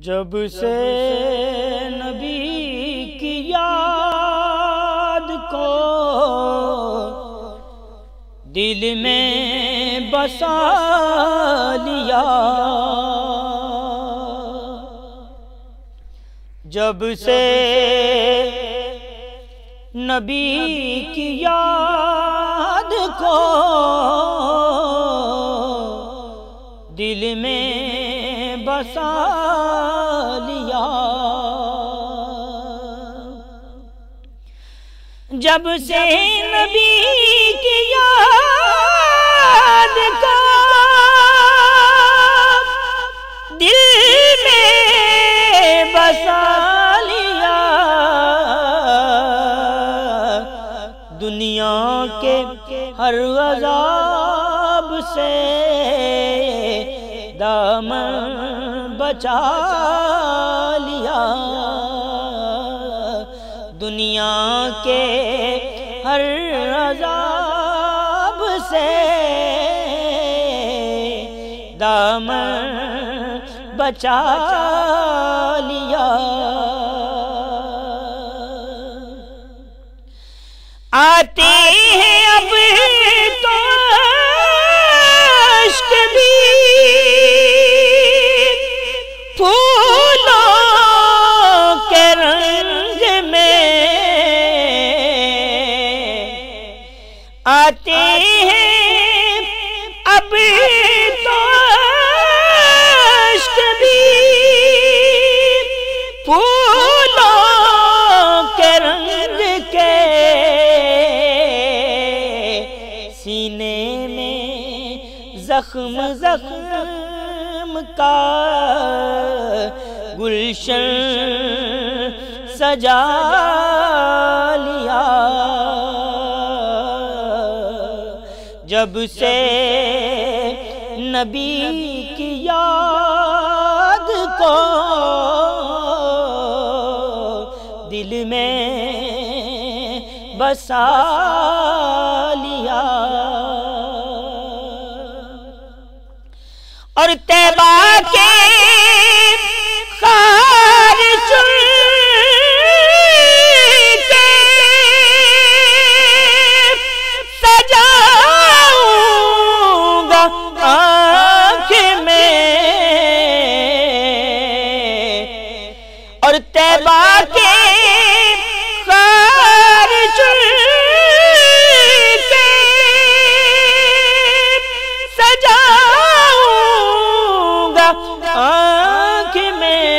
جب سے نبی کی یاد کو دل میں بسا لیا، جب سے نبی کی یاد کو دل میں بسا لیا، جب سے نبی کی یاد کو دل میں بسا لیا، دنیا کے ہر عذاب سے دامن بچا لیا، دنیا کے ہر عذاب سے دامن بچا لیا۔ آتے ہیں اب تو عشق بھی پھولوں کے رنگ میں، آتے ہیں اب تو عشق بھی پھولوں کے رنگ کے، سینے میں زخم زخم کا گلشن سجا لیا، جب سے نبی کی یاد کو دل میں بسا لیا، اور طیبہ کے خار چن کے سجاؤں گا آنکھ میں، اور طیبہ کے خار چن کے سجاؤں گا آنکھ میں،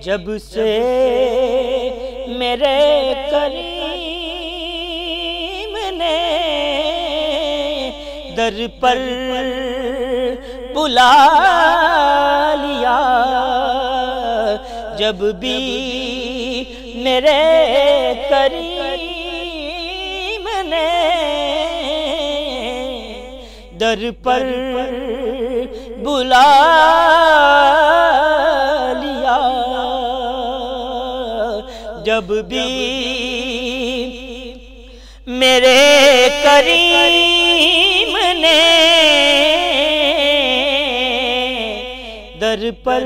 جب سے میرے کریم نے در پر بلا لیا، جب بھی میرے کریم نے در پر بلا لیا، جب بھی میرے کریم نے در پر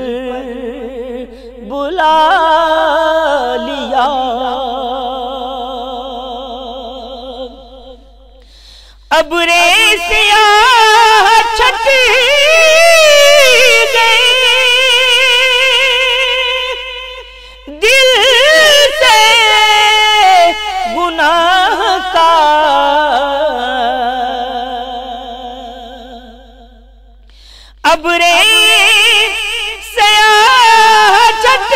بلا لیا، ابرے سیاہ چھٹ گئے دل سے گناہ کا، ابرے سیاہ چھٹ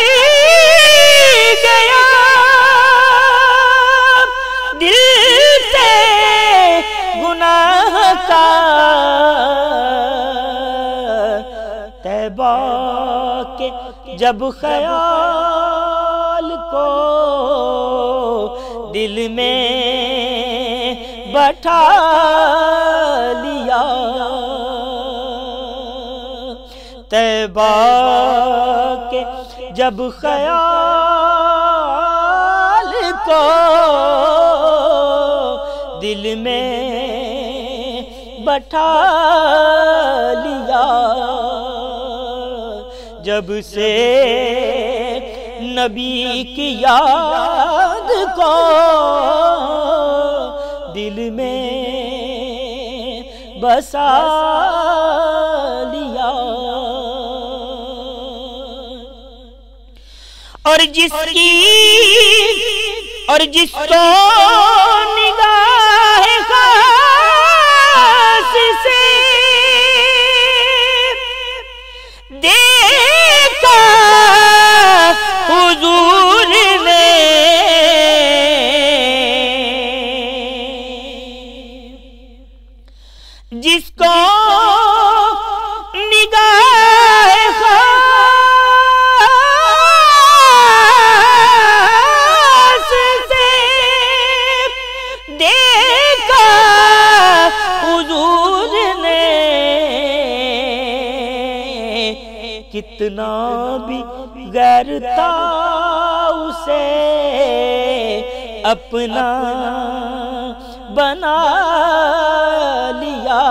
گیا دل سے گناہ کا، طیبہ کے جب خیال کو دل میں بٹھا لیا، طیبہ کے جب خیال کو دل میں بٹھا لیا، جب سے نبی کی یاد کو دل میں بسا لیا، اور جس کو نگاہ خاص سے دیکھا حضور نے، جس کو نگاہ خاص سے دیکھا حضور نے، کتنا بھی غیر تھا اسے اپنا بنا لیا،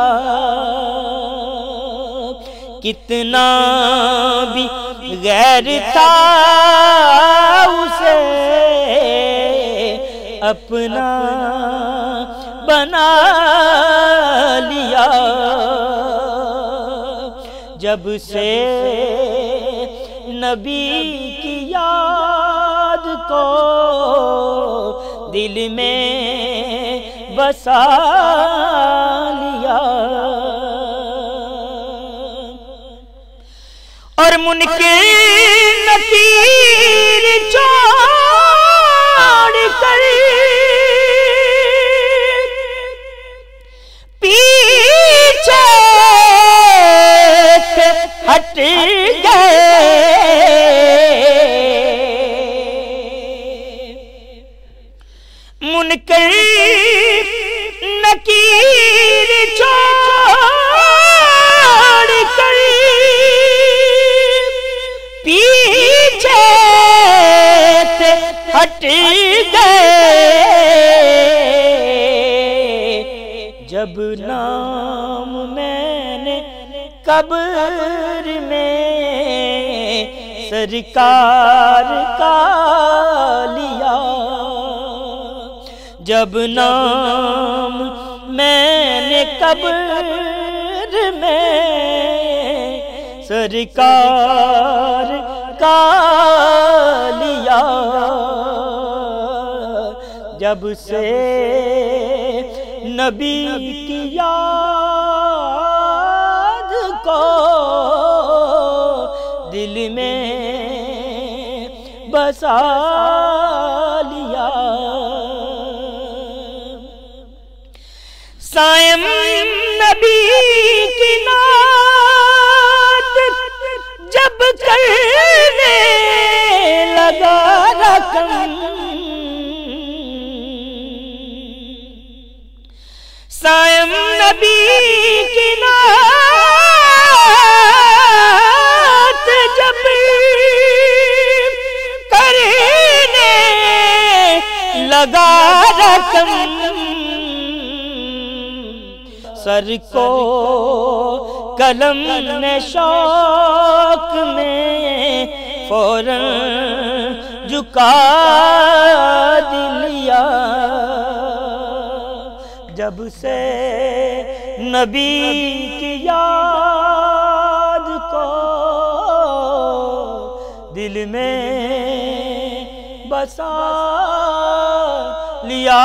کتنا بھی غیر تھا اسے اپنا بنا لیا، جب سے نبی کی یاد کو دل میں بسا لیا، اور منکر نکیر چھوڑ کر پیچھے ہٹ گئے، منکر نکیر چھوڑ کر پیچھے ہٹ گئے، جب نام میں نے قبر میں سرکار کا لیا، جب نام میں نے قبر میں سرکار کا لیا، جب سے نبی کی یاد کو دل میں بسا لیا، سائم نبی کی نعت جب کرنے لگا رقم، سائم نبی کی نعت جب کرنے لگا رقم، سر کو قلم نے شوق میں فوراً جھکا دیا، جب سے نبی کی یاد کو دل میں بسا لیا۔